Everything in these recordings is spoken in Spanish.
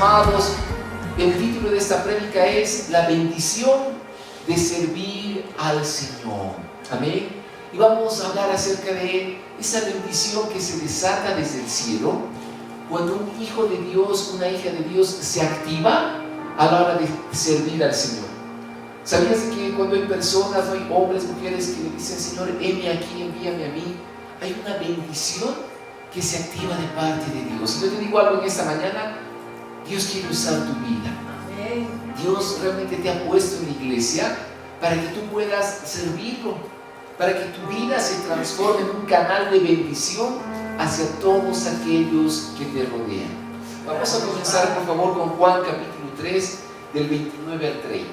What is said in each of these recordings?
amados, el título de esta prédica es La bendición de servir al Señor. Amén. Y vamos a hablar acerca de esa bendición que se desata desde el cielo cuando un hijo de Dios, una hija de Dios se activa a la hora de servir al Señor. ¿Sabías que cuando hay personas, hay hombres, mujeres que le dicen, Señor, heme aquí, envíame a mí, hay una bendición que se activa de parte de Dios? Y yo te digo algo en esta mañana: Dios quiere usar tu vida. Dios realmente te ha puesto en la iglesia para que tú puedas servirlo, para que tu vida se transforme en un canal de bendición hacia todos aquellos que te rodean. Vamos a comenzar, por favor, con Juan capítulo 3, del 29 al 30.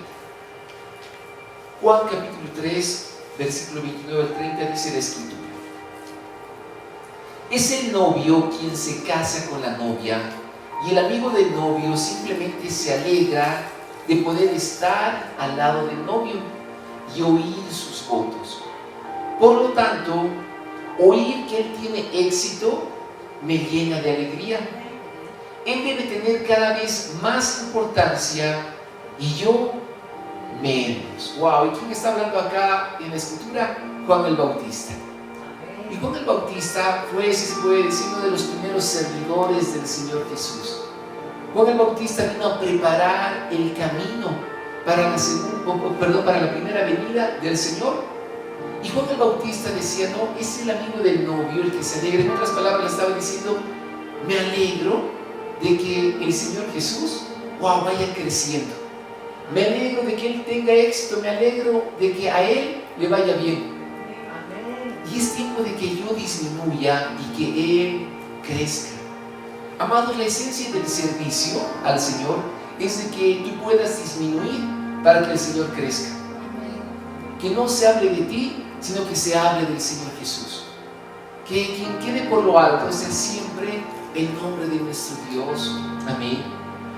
Juan capítulo 3, versículo 29 al 30, dice la Escritura: es el novio quien se casa con la novia, y el amigo del novio simplemente se alegra de poder estar al lado del novio y oír sus votos. Por lo tanto, oír que él tiene éxito me llena de alegría. Él debe tener cada vez más importancia y yo menos. Wow, ¿y quién está hablando acá en la Escritura? Juan el Bautista. Y Juan el Bautista fue, si se puede decir, uno de los primeros servidores del Señor Jesús. Juan el Bautista vino a preparar el camino para la primera venida del Señor. Y Juan el Bautista decía, no, es el amigo del novio el que se alegra. En otras palabras, le estaba diciendo, me alegro de que el Señor Jesús, vaya creciendo. Me alegro de que Él tenga éxito, me alegro de que a Él le vaya bien. Y es tiempo de que yo disminuya y que Él crezca. Amados, la esencia del servicio al Señor es de que tú puedas disminuir para que el Señor crezca. Que no se hable de ti, sino que se hable del Señor Jesús. Que quien quede por lo alto sea siempre el nombre de nuestro Dios. Amén.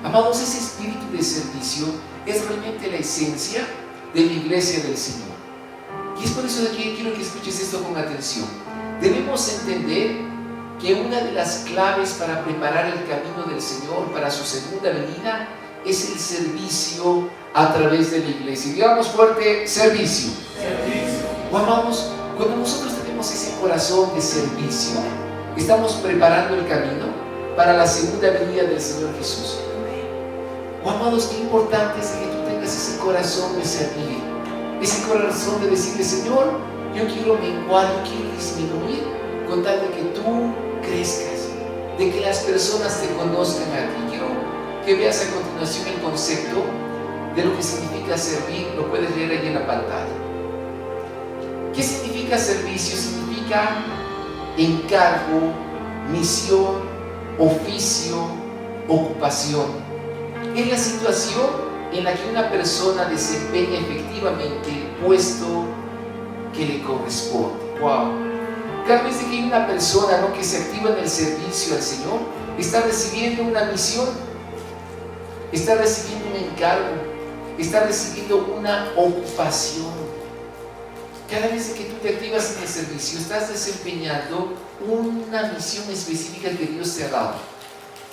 Amados, ese espíritu de servicio es realmente la esencia de la iglesia del Señor. Y es por eso que quiero que escuches esto con atención. Debemos entender que una de las claves para preparar el camino del Señor para su segunda venida es el servicio a través de la iglesia. Digamos fuerte, servicio. Amados, cuando nosotros tenemos ese corazón de servicio, estamos preparando el camino para la segunda venida del Señor Jesús. Amados, qué importante es que tú tengas ese corazón de servir, ese corazón de decirle, Señor, yo quiero menguar, yo quiero disminuir con tal de que tú crezcas, de que las personas te conozcan a ti. Quiero que veas a continuación el concepto de lo que significa servir. Lo puedes leer ahí en la pantalla. ¿Qué significa servicio? Significa encargo, misión, oficio, ocupación. Es la situación en la que una persona desempeña efectivamente el puesto que le corresponde. Cada vez que hay una persona, ¿no?, que se activa en el servicio al Señor, está recibiendo una misión, está recibiendo un encargo, está recibiendo una ocupación. Cada vez que tú te activas en el servicio, estás desempeñando una misión específica que Dios te ha dado.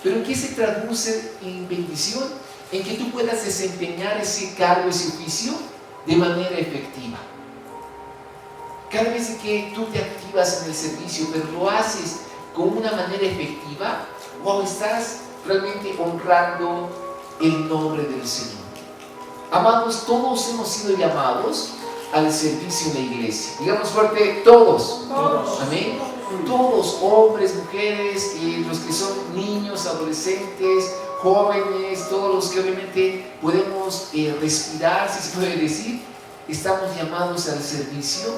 ¿Pero en qué se traduce en bendición? En que tú puedas desempeñar ese cargo, ese oficio, de manera efectiva. Cada vez que tú te activas en el servicio, pero lo haces con una manera efectiva, estás realmente honrando el nombre del Señor. Amados, todos hemos sido llamados al servicio en la iglesia. Digamos fuerte, todos. Amén. Todos, hombres, mujeres, los que son niños, adolescentes, jóvenes, todos los que obviamente podemos respirar, si se puede decir, estamos llamados al servicio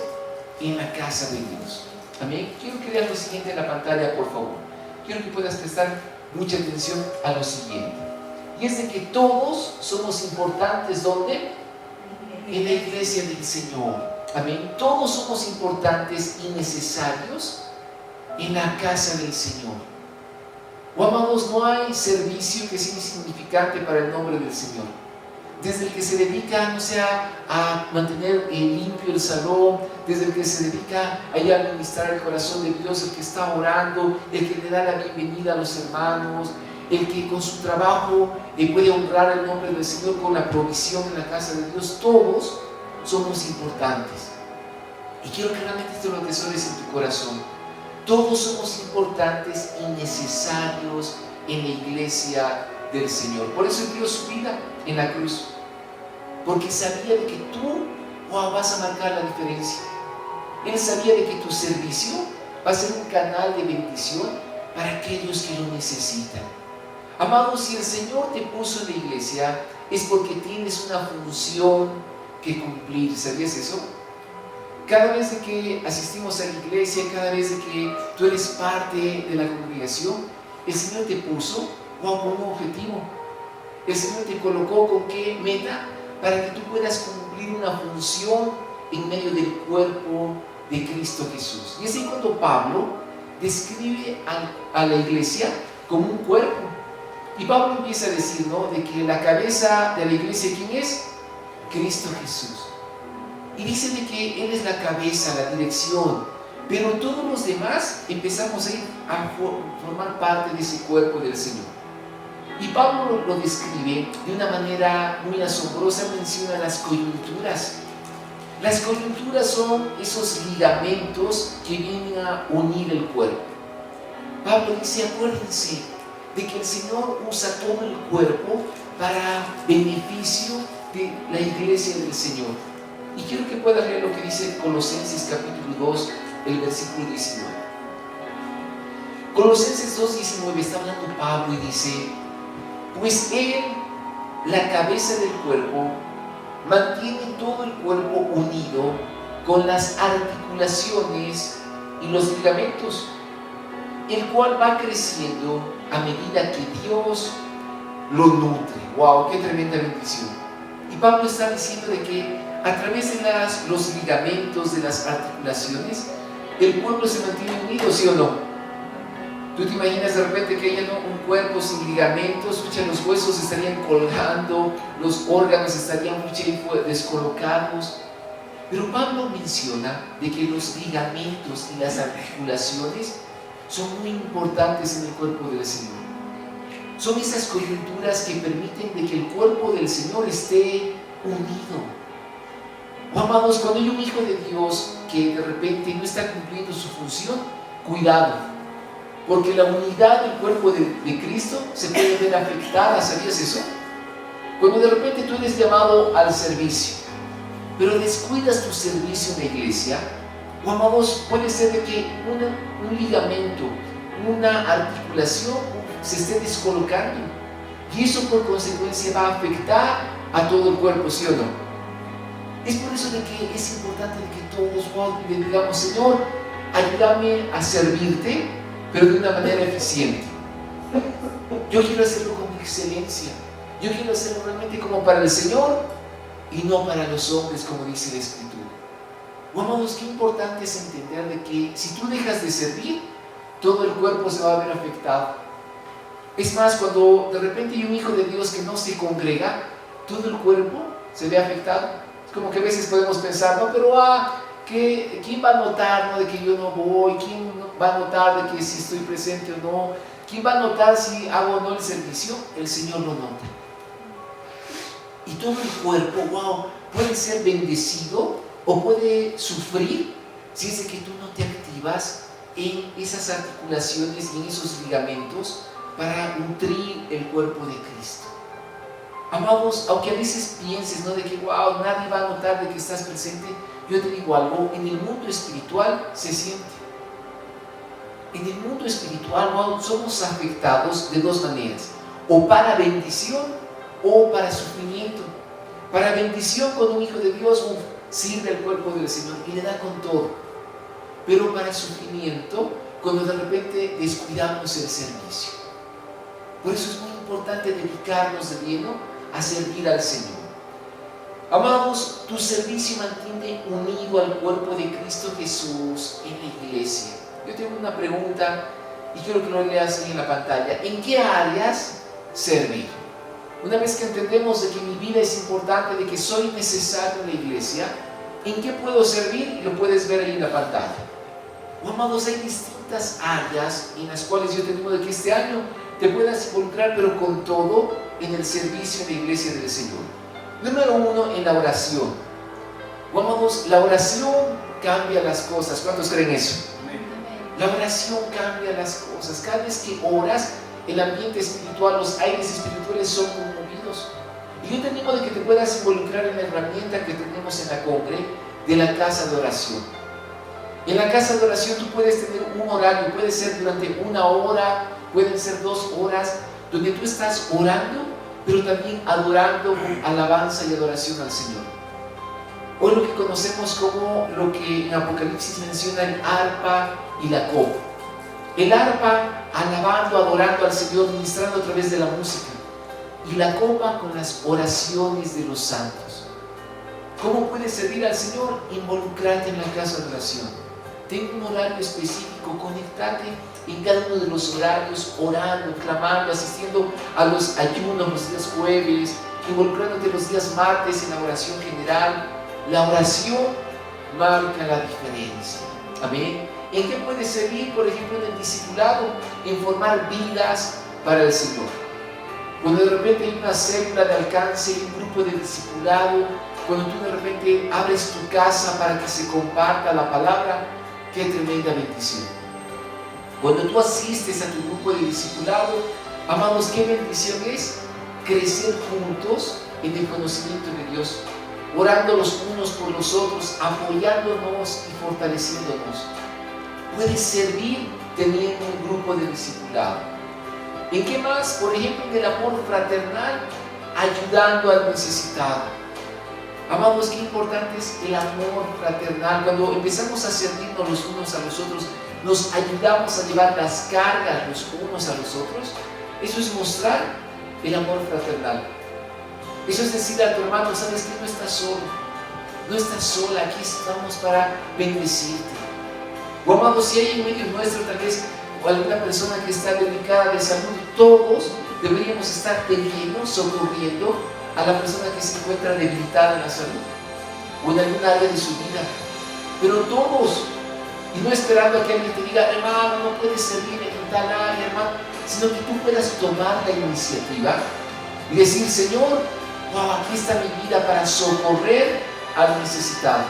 en la casa de Dios. Amén. Quiero que veas lo siguiente en la pantalla, por favor. Quiero que puedas prestar mucha atención a lo siguiente. Y es de que todos somos importantes, ¿dónde? En la iglesia del Señor. Amén. Todos somos importantes y necesarios en la casa del Señor. Amados, no hay servicio que sea insignificante para el nombre del Señor. Desde el que se dedica, no sea a mantener limpio el salón, desde el que se dedica a ir a administrar el corazón de Dios, el que está orando, el que le da la bienvenida a los hermanos, el que con su trabajo puede honrar el nombre del Señor con la provisión en la casa de Dios. Todos somos importantes. Y quiero que realmente esto lo atesores en tu corazón. Todos somos importantes y necesarios en la iglesia del Señor. Por eso Él dio su vida en la cruz, porque sabía de que tú vas a marcar la diferencia. Él sabía de que tu servicio va a ser un canal de bendición para aquellos que lo necesitan. Amados, si el Señor te puso en la iglesia, es porque tienes una función que cumplir. ¿Sabías eso? Cada vez de que asistimos a la iglesia, cada vez de que tú eres parte de la congregación, el Señor te puso con un objetivo. El Señor te colocó con qué meta, para que tú puedas cumplir una función en medio del cuerpo de Cristo Jesús. Y es ahí cuando Pablo describe a la iglesia como un cuerpo. Y Pablo empieza a decir, ¿no?, de que la cabeza de la iglesia, ¿quién es? Cristo Jesús. Y dice de que Él es la cabeza, la dirección, pero todos los demás empezamos a ir a formar parte de ese cuerpo del Señor. Y Pablo lo describe de una manera muy asombrosa, menciona las coyunturas. Las coyunturas son esos ligamentos que vienen a unir el cuerpo. Pablo dice, acuérdense de que el Señor usa todo el cuerpo para beneficio de la iglesia del Señor. Y quiero que puedas leer lo que dice Colosenses capítulo 2, el versículo 19. Colosenses 2:19 está hablando Pablo y dice, pues Él, la cabeza del cuerpo, mantiene todo el cuerpo unido con las articulaciones y los ligamentos, el cual va creciendo a medida que Dios lo nutre. ¡Wow! ¡Qué tremenda bendición! Y Pablo está diciendo de que a través de los ligamentos, de las articulaciones, el cuerpo se mantiene unido, ¿sí o no? ¿Tú te imaginas de repente que haya un cuerpo sin ligamentos? Los huesos estarían colgando, los órganos estarían descolocados. Pero Pablo menciona de que los ligamentos y las articulaciones son muy importantes en el cuerpo del Señor. Son esas coyunturas que permiten de que el cuerpo del Señor esté unido. Amados, cuando hay un hijo de Dios que de repente no está cumpliendo su función, cuidado, porque la unidad del cuerpo de Cristo se puede ver afectada. ¿Sabías eso? Cuando de repente tú eres llamado al servicio, pero descuidas tu servicio en la iglesia, o amados, puede ser de que un ligamento, una articulación se esté descolocando, y eso por consecuencia va a afectar a todo el cuerpo, ¿sí o no? Es por eso de que es importante de que todos le digamos, Señor, ayúdame a servirte, pero de una manera eficiente. Yo quiero hacerlo con excelencia. Yo quiero hacerlo realmente como para el Señor y no para los hombres, como dice la Escritura. Amados, qué importante es entender de que si tú dejas de servir, todo el cuerpo se va a ver afectado. Es más, cuando de repente hay un hijo de Dios que no se congrega, todo el cuerpo se ve afectado. Como que a veces podemos pensar, no, pero ¿quién va a notar, no, de que yo no voy? ¿Quién va a notar de que si estoy presente o no? ¿Quién va a notar si hago o no el servicio? El Señor lo nota. Y todo el cuerpo, puede ser bendecido o puede sufrir si es de que tú no te activas en esas articulaciones y en esos ligamentos para nutrir el cuerpo de Cristo. Amados, aunque a veces pienses, ¿no?, de que nadie va a notar de que estás presente, yo te digo algo, en el mundo espiritual se siente. En el mundo espiritual somos afectados de dos maneras, o para bendición o para sufrimiento. Para bendición, cuando un hijo de Dios sirve al cuerpo del Señor y le da con todo, pero para sufrimiento, cuando de repente descuidamos el servicio. Por eso es muy importante dedicarnos de lleno a servir al Señor. Amados, tu servicio mantiene unido al cuerpo de Cristo Jesús en la iglesia. Yo tengo una pregunta y quiero que lo leas ahí en la pantalla. ¿En qué áreas servir? Una vez que entendemos de que mi vida es importante, de que soy necesario en la iglesia, ¿en qué puedo servir? Y lo puedes ver ahí en la pantalla. Amados, hay distintas áreas en las cuales yo te digo de que este año te puedas involucrar, pero con todo, en el servicio en la iglesia del Señor. Número 1, en la oración. Vamos, la oración cambia las cosas. ¿Cuántos creen eso? La oración cambia las cosas. Cada vez que oras, el ambiente espiritual, los aires espirituales son conmovidos. Y yo te animo de que te puedas involucrar en la herramienta que tenemos en la Congre de la casa de oración. En la casa de oración tú puedes tener un horario, puede ser durante 1 hora, pueden ser 2 horas, donde tú estás orando, pero también adorando con alabanza y adoración al Señor. Hoy lo que conocemos como lo que en Apocalipsis menciona el arpa y la copa. El arpa alabando, adorando al Señor, ministrando a través de la música. Y la copa con las oraciones de los santos. ¿Cómo puedes servir al Señor? Involucrarte en la casa de oración. Ten un horario específico, conectate en cada uno de los horarios, orando, clamando, asistiendo a los ayunos los días jueves, involucrándote los días martes en la oración general. La oración marca la diferencia. Amén. ¿En qué puede servir? Por ejemplo, en el discipulado, en formar vidas para el Señor. Cuando de repente hay una célula de alcance, un grupo de discipulado, cuando tú de repente abres tu casa para que se comparta la palabra, qué tremenda bendición. Cuando tú asistes a tu grupo de discipulado, amados, qué bendición es crecer juntos en el conocimiento de Dios, orando los unos por los otros, apoyándonos y fortaleciéndonos. Puedes servir teniendo un grupo de discipulado. ¿En qué más? Por ejemplo, en el amor fraternal, ayudando al necesitado. Amados, qué importante es el amor fraternal. Cuando empezamos a servirnos los unos a los otros, nos ayudamos a llevar las cargas los unos a los otros. Eso es mostrar el amor fraternal. Eso es decir a tu hermano, sabes que no estás solo, no estás sola, aquí estamos para bendecirte. O amados, si hay en medio nuestro tal vez alguna persona que está delicada de salud, todos deberíamos estar teniendo, socorriendo a la persona que se encuentra debilitada en la salud o en algún área de su vida. Pero todos, y no esperando a que alguien te diga, hermano, no puedes servir en tal área, hermano, sino que tú puedas tomar la iniciativa y decir, Señor, wow, aquí está mi vida para socorrer al necesitado.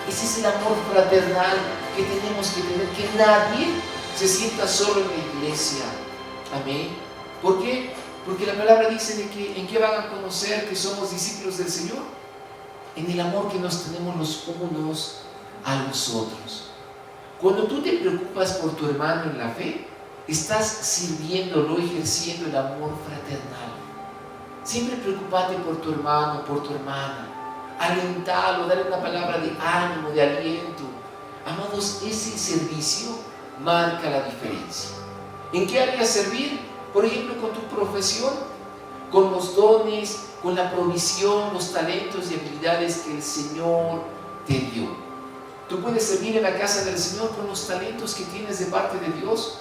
Ese es el amor fraternal que tenemos que tener, que nadie se sienta solo en la iglesia. Amén. ¿Por qué? Porque la palabra dice de que ¿en qué van a conocer que somos discípulos del Señor? En el amor que nos tenemos los unos a los otros. Cuando tú te preocupas por tu hermano en la fe, estás sirviéndolo, ejerciendo el amor fraternal. Siempre preocupate por tu hermano, por tu hermana. Alentalo, dale una palabra de ánimo, de aliento. Amados, ese servicio marca la diferencia. ¿En qué área servir? Por ejemplo, con tu profesión, con los dones, con la provisión, los talentos y habilidades que el Señor te dio. Tú puedes servir en la casa del Señor con los talentos que tienes de parte de Dios.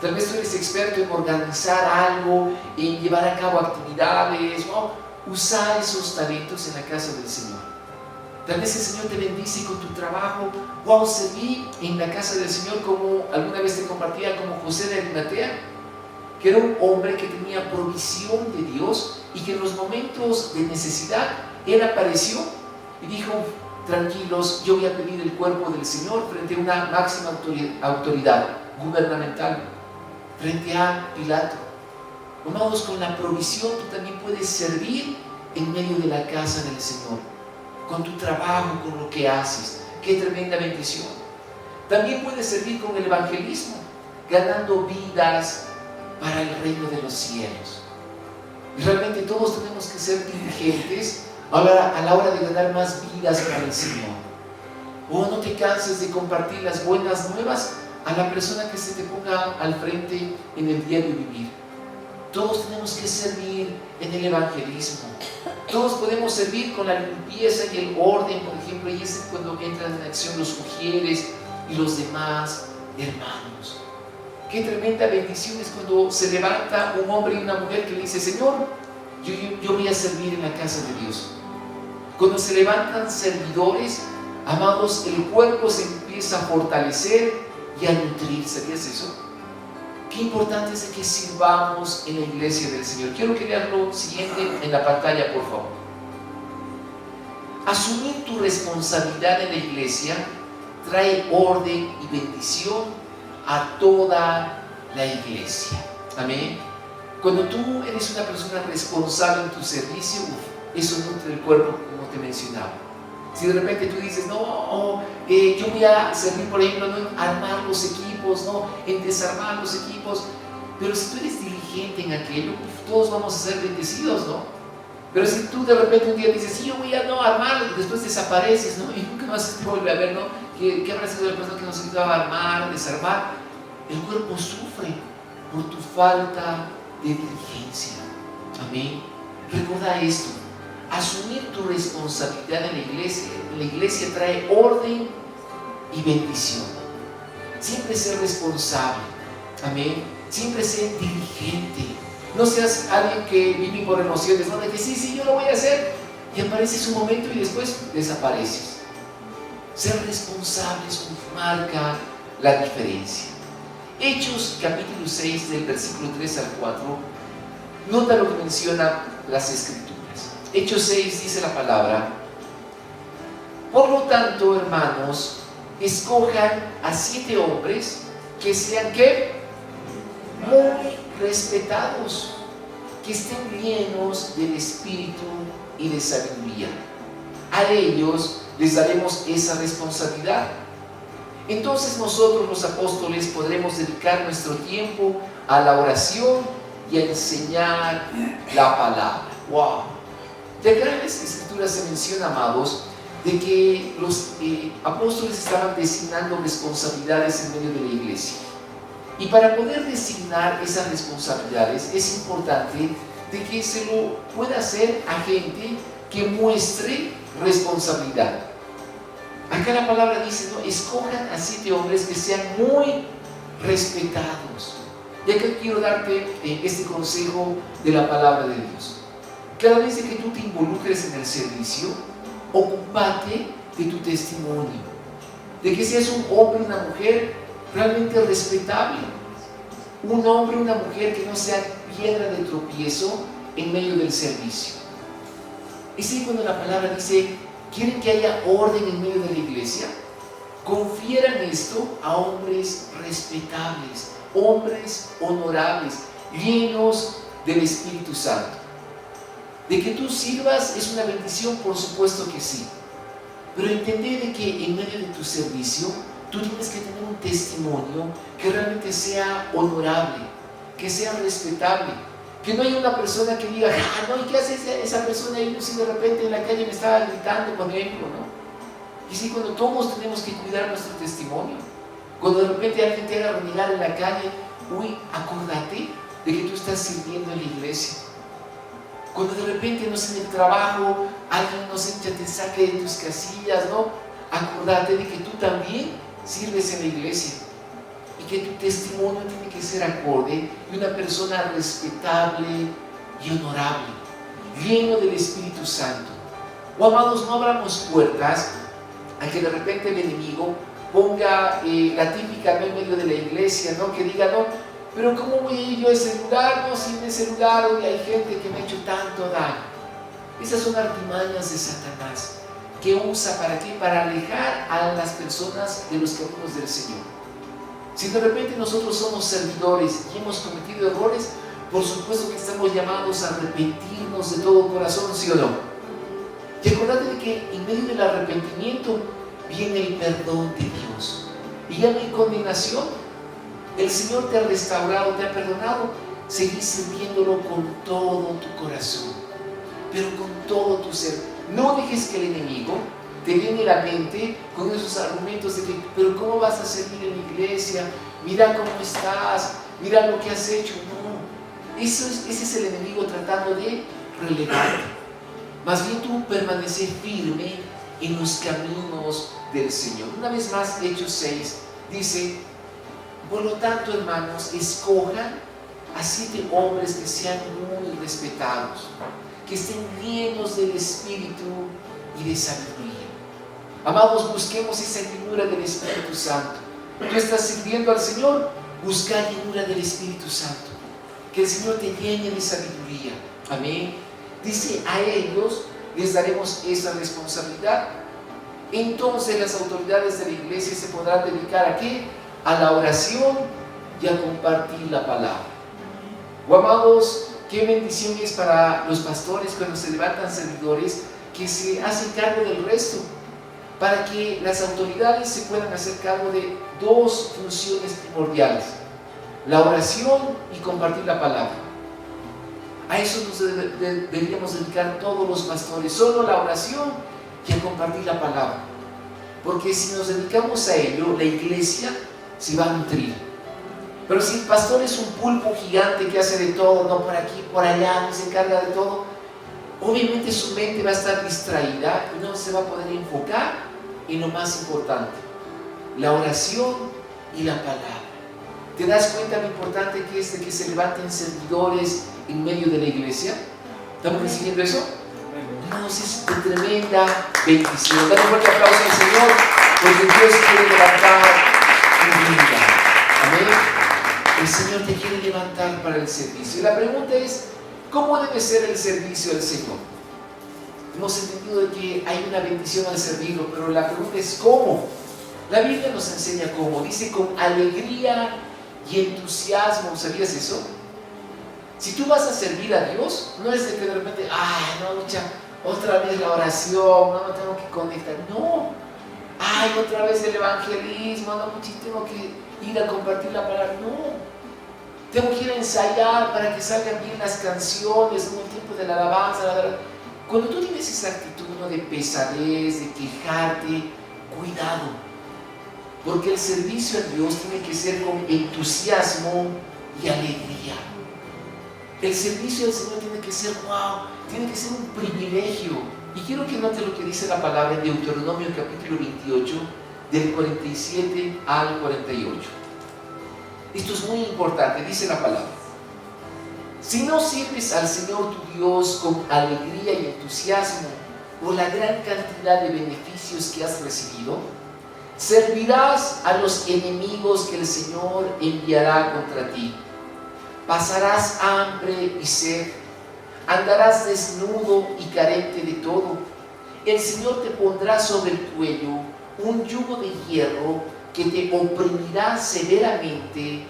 Tal vez tú eres experto en organizar algo, en llevar a cabo actividades, usar esos talentos en la casa del Señor. Tal vez el Señor te bendice con tu trabajo. Serví en la casa del Señor, como alguna vez te compartía, como José de Arimatea, que era un hombre que tenía provisión de Dios y que en los momentos de necesidad él apareció y dijo, tranquilos, yo voy a pedir el cuerpo del Señor frente a una máxima autoridad gubernamental, frente a Pilato. Amados, con la provisión tú también puedes servir en medio de la casa del Señor, con tu trabajo, con lo que haces. ¡Qué tremenda bendición! También puedes servir con el evangelismo, ganando vidas para el reino de los cielos. Y realmente todos tenemos que ser diligentes a la hora de ganar más vidas para el Señor. No te canses de compartir las buenas nuevas a la persona que se te ponga al frente en el diario vivir. Todos tenemos que servir en el evangelismo. Todos podemos servir con la limpieza y el orden, por ejemplo, y es cuando entran en acción los ujieres y los demás hermanos. Qué tremenda bendición es cuando se levanta un hombre y una mujer que le dice, Señor, yo voy a servir en la casa de Dios. Cuando se levantan servidores, amados, el cuerpo se empieza a fortalecer y a nutrir. ¿Sabías eso? qué importante es de que sirvamos en la iglesia del Señor. Quiero que vean lo siguiente en la pantalla, por favor. Asumir tu responsabilidad en la iglesia trae orden y bendición a toda la iglesia. Amén. Cuando tú eres una persona responsable en tu servicio, eso nutre el cuerpo, como te mencionaba. Si de repente tú dices, no, yo voy a servir, por ejemplo, no en armar los equipos, no en desarmar los equipos, pero si tú eres diligente en aquello, todos vamos a ser bendecidos, ¿no? Pero si tú de repente un día dices, sí, yo voy a no armar, y después desapareces, ¿no? Y nunca más te vuelve a ver, ¿no? ¿Qué habrá sido la persona que nos ayudaba a armar, desarmar? El cuerpo sufre por tu falta de diligencia. Amén. Recuerda esto. Asumir tu responsabilidad en la iglesia trae orden y bendición. Siempre ser responsable. Amén. Siempre ser diligente. No seas alguien que vive por emociones, ¿no? De que sí, yo lo voy a hacer. Y apareces un momento y después desapareces. Ser responsables marca la diferencia. Hechos capítulo 6 del versículo 3 al 4. Nota lo que menciona las Escrituras. Hechos 6 dice la palabra: por lo tanto, hermanos, escojan a 7 hombres que sean, ¿qué? Muy respetados, que estén llenos del Espíritu y de sabiduría. A ellos les daremos esa responsabilidad. Entonces nosotros los apóstoles podremos dedicar nuestro tiempo a la oración y a enseñar la palabra. ¡Wow! De acá en las Escrituras se menciona, amados, de que los apóstoles estaban designando responsabilidades en medio de la iglesia. Y para poder designar esas responsabilidades es importante de que se lo pueda hacer a gente que muestre responsabilidad. Acá la palabra dice, ¿no? Escojan a 7 hombres que sean muy respetados. Y acá quiero darte este consejo de la palabra de Dios. Cada vez que tú te involucres en el servicio, ocúpate de tu testimonio, de que seas un hombre o una mujer realmente respetable, un hombre o una mujer que no sea piedra de tropiezo en medio del servicio. Es ahí cuando la palabra dice, ¿quieren que haya orden en medio de la iglesia? Confieran esto a hombres respetables, hombres honorables, llenos del Espíritu Santo. De que tú sirvas es una bendición, por supuesto que sí, pero entender de que en medio de tu servicio tú tienes que tener un testimonio que realmente sea honorable, que sea respetable, que no haya una persona que diga, no, ¿y qué hace esa persona ahí? Si de repente en la calle me estaba gritando, por ejemplo, ¿no? Y sí, cuando todos tenemos que cuidar nuestro testimonio, cuando de repente alguien te haga renegar en la calle, acuérdate de que tú estás sirviendo en la iglesia. Cuando de repente, no sé, en el trabajo, alguien, no sé, te saque de tus casillas, ¿no? Acordate de que tú también sirves en la iglesia y que tu testimonio tiene que ser acorde de una persona respetable y honorable, lleno del Espíritu Santo. Amados, no abramos puertas a que de repente el enemigo ponga la típica, ¿no?, en medio de la iglesia, ¿no?, que diga, no, pero ¿cómo voy a ir yo a ese lugar? No, si en ese lugar hoy hay gente que me ha hecho tanto daño. Esas son artimañas de Satanás, que usa ¿para qué? Para alejar a las personas de los caminos del Señor. Si de repente nosotros somos servidores y hemos cometido errores, por supuesto que estamos llamados a arrepentirnos de todo corazón, ¿sí o no? Y acordate de que en medio del arrepentimiento viene el perdón de Dios. Y ya no hay condenación. El Señor te ha restaurado, te ha perdonado. Seguís sirviéndolo con todo tu corazón, pero con todo tu ser. No dejes que el enemigo te llene la mente con esos argumentos de que, pero ¿cómo vas a servir en la iglesia? Mira cómo estás, mira lo que has hecho. No, ese es el enemigo tratando de relegarte. Más bien tú permanecer firme en los caminos del Señor. Una vez más, Hechos 6 dice, por lo tanto, hermanos, escojan a 7 hombres que sean muy respetados, que estén llenos del Espíritu y de sabiduría. Amados, busquemos esa llenura del Espíritu Santo. Tú estás sirviendo al Señor, buscar llenura del Espíritu Santo. Que el Señor te llene de sabiduría. Amén. Dice, a ellos les daremos esa responsabilidad. Entonces las autoridades de la iglesia se podrán dedicar ¿a qué? A la oración y a compartir la palabra. Oh, amados, qué bendición es para los pastores cuando se levantan servidores que se hacen cargo del resto, para que las autoridades se puedan hacer cargo de dos funciones primordiales: la oración y compartir la palabra. A eso nos deberíamos dedicar todos los pastores, solo la oración y a compartir la palabra, porque si nos dedicamos a ello, la iglesia se va a nutrir. Pero si el pastor es un pulpo gigante que hace de todo, no por aquí, por allá, y se encarga de todo, obviamente su mente va a estar distraída y no se va a poder enfocar en lo más importante: la oración y la palabra. ¿Te das cuenta lo importante que es de que se levanten servidores en medio de la iglesia? ¿Estamos recibiendo eso? Hermanos, es de tremenda bendición. Dale un fuerte aplauso al Señor, porque Dios quiere levantar tu vida. Amén. El Señor te quiere levantar para el servicio. Y la pregunta es, ¿cómo debe ser el servicio del Señor? Hemos entendido de que hay una bendición al servirlo, pero la pregunta es ¿cómo? La Biblia nos enseña cómo. Dice con alegría y entusiasmo. ¿Sabías eso? Si tú vas a servir a Dios, no es de que de repente, ay, no, mucha, otra vez la oración, no, tengo que conectar. No, ay, otra vez el evangelismo, no, mucha, tengo que ir a compartir la palabra. No, tengo que ir a ensayar para que salgan bien las canciones en el tiempo de la alabanza. Cuando tú tienes esa actitud, ¿no?, de pesadez, de quejarte, cuidado, porque el servicio a Dios tiene que ser con entusiasmo y alegría. El servicio al Señor tiene que ser wow, tiene que ser un privilegio. Y quiero que note lo que dice la palabra en Deuteronomio capítulo 28, del 47 al 48. Esto es muy importante, dice la palabra: si no sirves al Señor tu Dios con alegría y entusiasmo por la gran cantidad de beneficios que has recibido, servirás a los enemigos que el Señor enviará contra ti. Pasarás hambre y sed, andarás desnudo y carente de todo. El Señor te pondrá sobre el cuello un yugo de hierro que te oprimirá severamente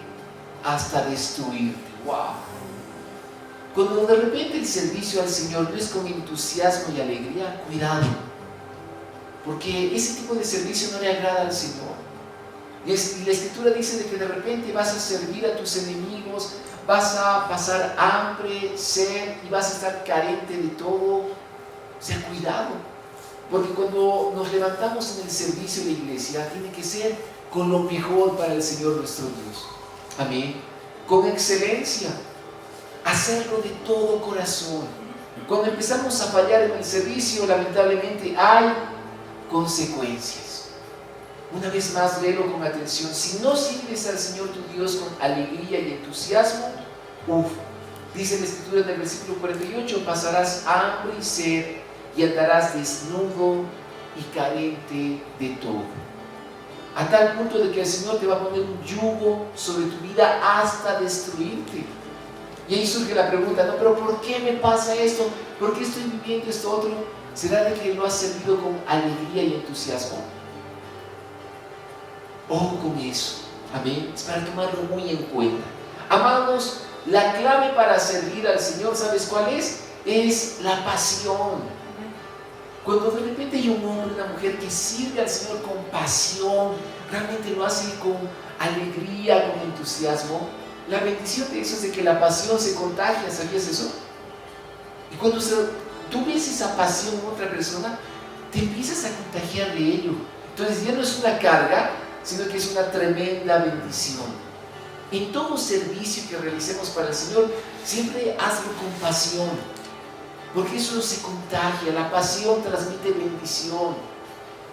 hasta destruirte. ¡Wow! Cuando de repente el servicio al Señor no es con entusiasmo y alegría, cuidado, porque ese tipo de servicio no le agrada al Señor. Y la Escritura dice de que de repente vas a servir a tus enemigos, vas a pasar hambre, sed y vas a estar carente de todo. O sea, cuidado, porque cuando nos levantamos en el servicio de la iglesia, tiene que ser con lo mejor para el Señor nuestro Dios. Amén. Con excelencia, hacerlo de todo corazón. Cuando empezamos a fallar en el servicio, lamentablemente hay consecuencias. Una vez más, léelo con atención. Si no sirves al Señor tu Dios con alegría y entusiasmo, dice la Escritura en el versículo 48, pasarás hambre y sed y andarás desnudo y carente de todo. A tal punto de que el Señor te va a poner un yugo sobre tu vida hasta destruirte. Y ahí surge la pregunta, no, pero ¿por qué me pasa esto? ¿Por qué estoy viviendo esto otro? ¿Será de que lo has servido con alegría y entusiasmo? Ojo con eso, amén, es para tomarlo muy en cuenta. Amados, la clave para servir al Señor, ¿sabes cuál es? Es la pasión. Cuando de repente hay un hombre, una mujer que sirve al Señor con pasión, realmente lo hace con alegría, con entusiasmo, la bendición de eso es de que la pasión se contagia. ¿Sabías eso? Y cuando tú ves esa pasión en otra persona, te empiezas a contagiar de ello. Entonces ya no es una carga, sino que es una tremenda bendición. En todo servicio que realicemos para el Señor, siempre hazlo con pasión, porque eso se contagia. La pasión transmite bendición.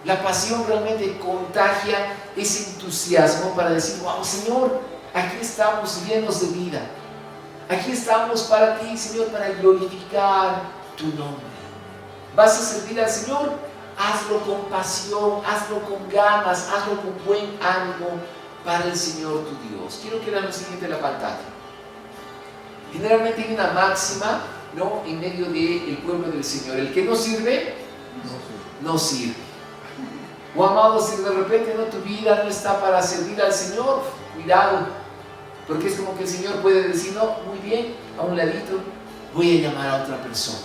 La pasión realmente contagia ese entusiasmo para decir, wow, Señor, aquí estamos llenos de vida. Aquí estamos para ti, Señor, para glorificar tu nombre. ¿Vas a servir al Señor? Hazlo con pasión, hazlo con ganas, hazlo con buen ánimo, para el Señor tu Dios. Quiero que vean lo siguiente en la pantalla. Generalmente hay una máxima, ¿no?, en medio del pueblo del Señor: el que no sirve, no sirve. O amado, si de repente no, tu vida no está para servir al Señor, cuidado, porque es como que el Señor puede decir: no, muy bien, a un ladito, voy a llamar a otra persona.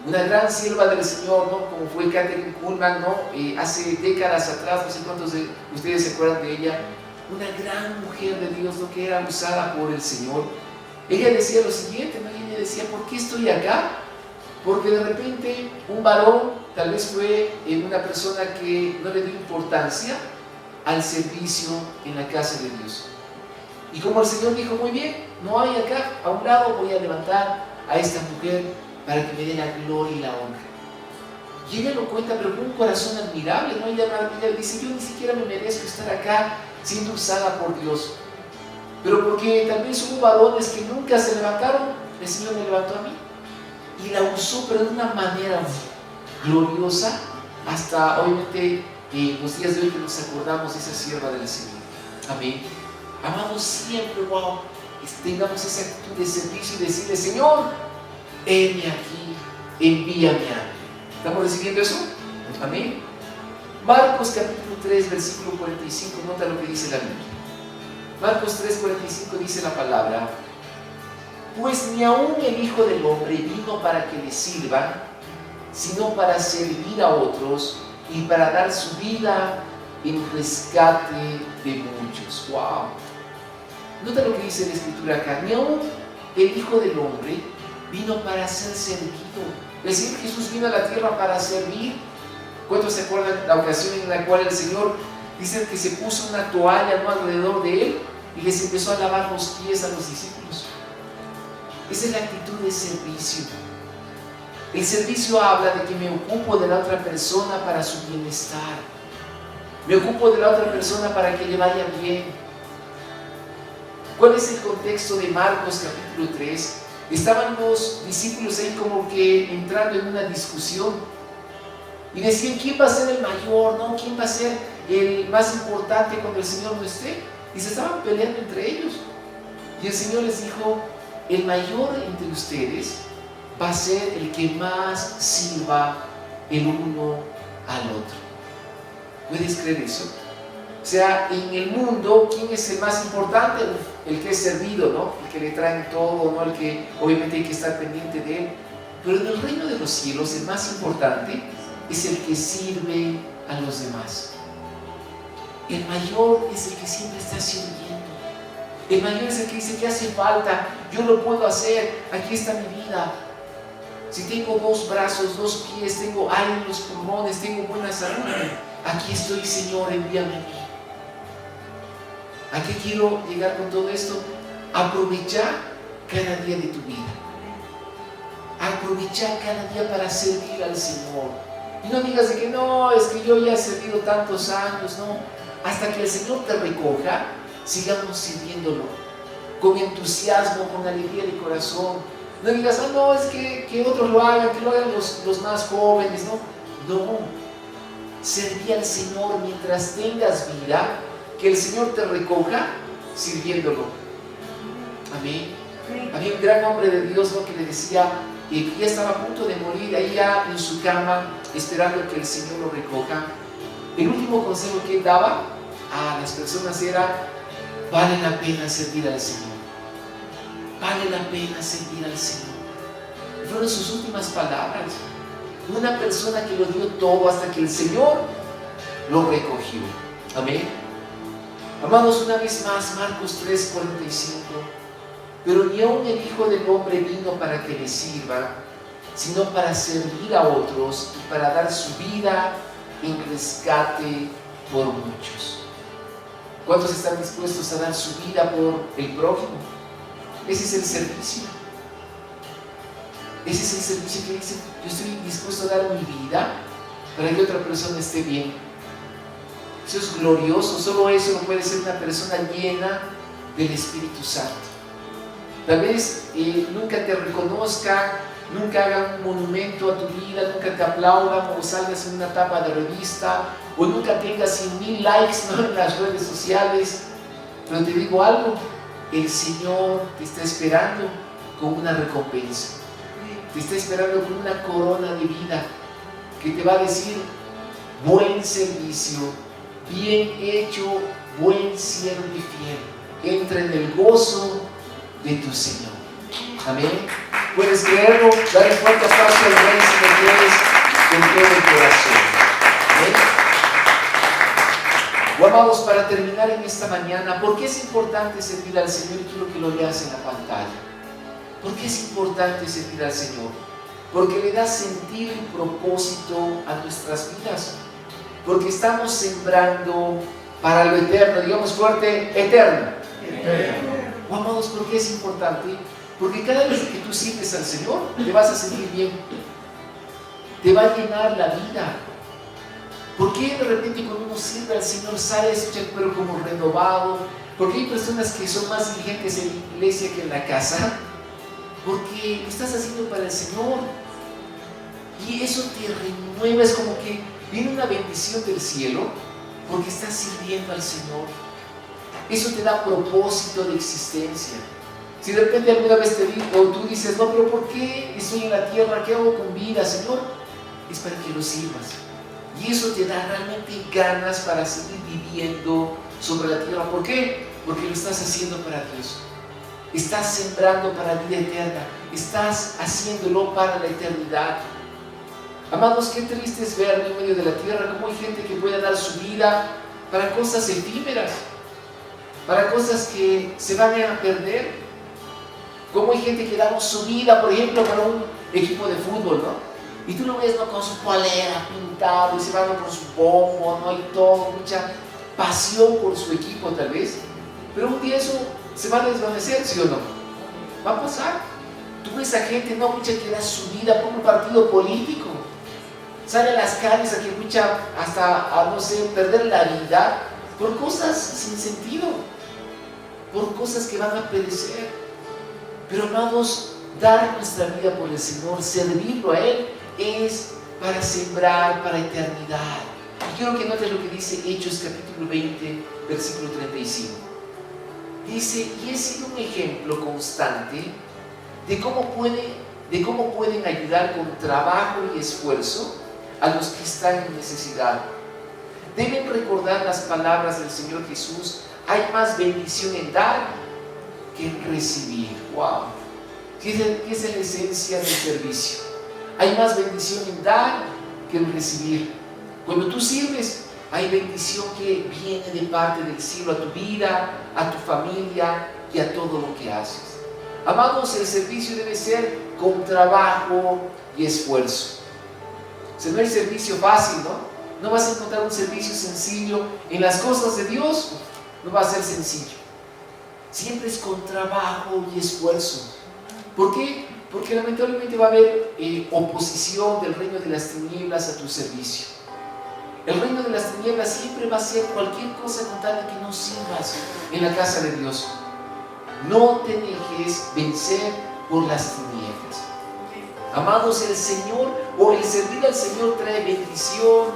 Una gran sierva del Señor, ¿no?, como fue Kathryn Kuhlman, ¿no?, hace décadas atrás, no sé cuántos de ustedes se acuerdan de ella, una gran mujer de Dios, ¿no?, que era usada por el Señor. Ella decía lo siguiente, ¿no?, ella decía: ¿por qué estoy acá? Porque de repente un varón tal vez fue una persona que no le dio importancia al servicio en la casa de Dios. Y como el Señor dijo: muy bien, no hay acá, a un lado voy a levantar a esta mujer para que me dé la gloria y la honra. Y ella lo cuenta, pero con un corazón admirable, ¿no? Ella dice: yo ni siquiera me merezco estar acá siendo usada por Dios. Pero porque tal vez hubo varones que nunca se levantaron, el Señor me levantó a mí. Y la usó, pero de una manera gloriosa, hasta obviamente los días de hoy que nos acordamos de esa sierva del Señor. Amén. Amados, siempre, wow, tengamos esa actitud de servicio y decirle: Señor, heme aquí, envíame a mí. ¿Estamos recibiendo eso? Amén. Marcos capítulo 3, versículo 45, nota lo que dice la Biblia. Marcos 3, 45 dice la palabra: pues ni aún el Hijo del Hombre vino para que le sirvan, sino para servir a otros y para dar su vida en rescate de muchos. ¡Wow! Nota lo que dice la Escritura acá: ni aún el Hijo del Hombre vino para ser servido. Es decir, Jesús vino a la tierra para servir. ¿Cuántos se acuerdan la ocasión en la cual el Señor dice que se puso una toalla, ¿no?, alrededor de él y les empezó a lavar los pies a los discípulos? Esa es la actitud de servicio. El servicio habla de que me ocupo de la otra persona para su bienestar. Me ocupo de la otra persona para que le vaya bien. ¿Cuál es el contexto de Marcos capítulo 3? Estaban los discípulos ahí como que entrando en una discusión y decían: ¿quién va a ser el mayor? ¿No? ¿Quién va a ser el más importante cuando el Señor no esté? Y se estaban peleando entre ellos. Y el Señor les dijo: el mayor entre ustedes va a ser el que más sirva el uno al otro. ¿Puedes creer eso? O sea, en el mundo, ¿quién es el más importante? El que es servido, ¿no? El que le traen todo, ¿no? El que obviamente hay que estar pendiente de él. Pero en el reino de los cielos, el más importante es el que sirve a los demás. El mayor es el que siempre está sirviendo. El mayor es el que dice: ¿qué hace falta? Yo lo puedo hacer, aquí está mi vida. Si tengo 2 brazos, 2 pies, tengo aire en los pulmones, tengo buena salud, aquí estoy, Señor, envíame a mí. ¿A qué quiero llegar con todo esto? Aprovechar cada día de tu vida. Aprovechar cada día para servir al Señor. Y no digas de que no, es que yo ya he servido tantos años, no. Hasta que el Señor te recoja, sigamos sirviéndolo con entusiasmo, con alegría de corazón. No digas: ah, no, es que otros lo hagan, que lo hagan los más jóvenes. No, serví al Señor mientras tengas vida, que el Señor te recoja sirviéndolo. Amén. Había un gran hombre de Dios, ¿no?, que le decía que ya estaba a punto de morir, ahí ya en su cama, esperando que el Señor lo recoja. El último consejo que él daba a las personas era: vale la pena servir al Señor. Vale la pena servir al Señor. Fueron sus últimas palabras. Una persona que lo dio todo hasta que el Señor lo recogió. Amén. Amados, una vez más, Marcos 3:45. Pero ni aun el Hijo del Hombre vino para que le sirva, sino para servir a otros y para dar su vida en rescate por muchos. ¿Cuántos están dispuestos a dar su vida por el prójimo? Ese es el servicio. Ese es el servicio que dice: yo estoy dispuesto a dar mi vida para que otra persona esté bien. Eso es glorioso. Solo eso no puede ser una persona llena del Espíritu Santo. Tal vez nunca te reconozcan nunca hagan un monumento a tu vida, nunca te aplaudan o salgas en una tapa de revista o nunca tengas 100,000 likes, ¿no?, en las redes sociales. Pero te digo algo, el Señor te está esperando con una recompensa, te está esperando con una corona de vida que te va a decir: buen servicio, bien hecho, buen siervo y fiel, entra en el gozo de tu Señor. Amén. ¿Puedes creerlo? Dale un fuerte aplauso al Rey si lo quieres con todo el corazón. Amén. Amados, para terminar en esta mañana, ¿por qué es importante servir al Señor? Quiero que lo veas en la pantalla. ¿Por qué es importante servir al Señor? Porque le da sentido y propósito a nuestras vidas. Porque estamos sembrando para lo eterno. Digamos fuerte: eterno. Amados, ¿por qué es importante? Porque cada vez que tú sirves al Señor, te vas a sentir bien. Te va a llenar la vida. ¿Por qué de repente cuando uno sirve al Señor sales pero como renovado? Porque hay personas que son más diligentes en la iglesia que en la casa. Porque lo estás haciendo para el Señor. Y eso te renueva, es como que viene una bendición del cielo porque estás sirviendo al Señor. Eso te da propósito de existencia. Si de repente alguna vez te digo, o tú dices: no, pero ¿por qué estoy en la tierra? ¿Qué hago con vida, Señor? Es para que lo sirvas. Y eso te da realmente ganas para seguir viviendo sobre la tierra. ¿Por qué? Porque lo estás haciendo para Dios. Estás sembrando para la vida eterna. Estás haciéndolo para la eternidad. Amados, qué triste es ver en medio de la tierra cómo hay gente que puede dar su vida para cosas efímeras, para cosas que se van a perder. Cómo hay gente que da su vida, por ejemplo, para un equipo de fútbol, ¿no? Y tú lo ves, ¿no?, con su polera pintado y se van con su bombo, ¿no? Y todo, mucha pasión por su equipo tal vez. Pero un día eso se va a desvanecer, ¿sí o no? Va a pasar. Tú ves a gente, no, mucha que da su vida por un partido político. Sale a las calles a que mucha, hasta a, no sé, perder la vida por cosas sin sentido, por cosas que van a perecer. Pero amados, dar nuestra vida por el Señor, servirlo a Él, es para sembrar para eternidad. Y quiero que notes lo que dice Hechos capítulo 20, versículo 35. Dice: y he sido un ejemplo constante de cómo pueden ayudar con trabajo y esfuerzo a los que están en necesidad. Deben recordar las palabras del Señor Jesús: hay más bendición en dar que en recibir. ¡Wow! ¿Qué es la esencia del servicio? Hay más bendición en dar que en recibir. Cuando tú sirves, hay bendición que viene de parte del cielo a tu vida, a tu familia y a todo lo que haces. Amados, el servicio debe ser con trabajo y esfuerzo. O sea, no hay servicio fácil, ¿no? No vas a encontrar un servicio sencillo. En las cosas de Dios no va a ser sencillo. Siempre es con trabajo y esfuerzo. ¿Por qué? Porque lamentablemente va a haber oposición del reino de las tinieblas a tu servicio. El reino de las tinieblas siempre va a hacer cualquier cosa con tal de que no sirvas en la casa de Dios. No te dejes vencer por las tinieblas. Amados, el Señor o el servir al Señor trae bendición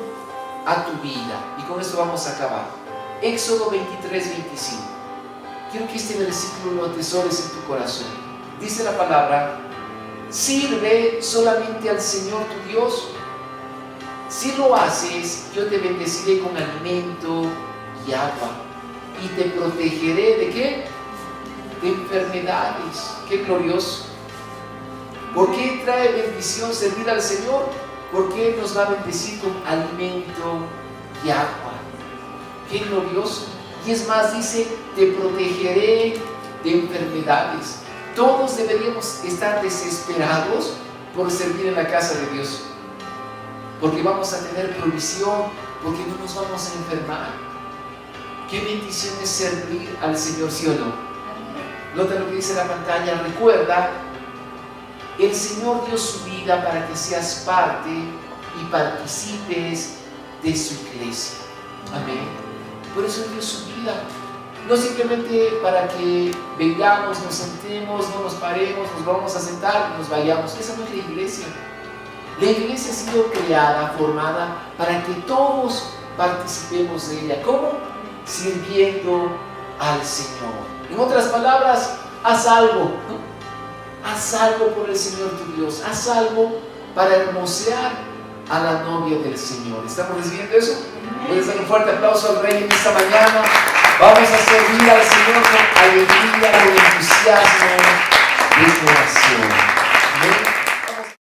a tu vida. Y con esto vamos a acabar. Éxodo 23, 25. Quiero que este versículo lo atesores en tu corazón. Dice la palabra: sirve solamente al Señor tu Dios. Si lo haces, yo te bendeciré con alimento y agua, y te protegeré ¿de qué? De enfermedades. ¡Qué glorioso! ¿Por qué trae bendición servir al Señor? Porque Él nos va a bendecir con alimento y agua. ¡Qué glorioso! Y es más, dice: te protegeré de enfermedades. Todos deberíamos estar desesperados por servir en la casa de Dios, porque vamos a tener provisión, porque no nos vamos a enfermar. Qué bendición es servir al Señor, ¿sí o no? Nota lo que dice la pantalla. Recuerda, el Señor dio su vida para que seas parte y participes de su iglesia. Amén. Por eso dio su vida. no simplemente para que vengamos, nos sentemos, no nos paremos, nos vamos a sentar y nos vayamos. Esa no es la iglesia. La iglesia ha sido creada, formada para que todos participemos de ella. ¿Cómo? Sirviendo al Señor. En otras palabras, haz algo, ¿no? Haz algo por el Señor tu Dios. Haz algo para hermosear a la novia del Señor. ¿Estamos recibiendo eso? Puedes dar un fuerte aplauso al Rey en esta mañana. Vamos a servir al Señor con alegría, con entusiasmo y corazón. ¿Amén?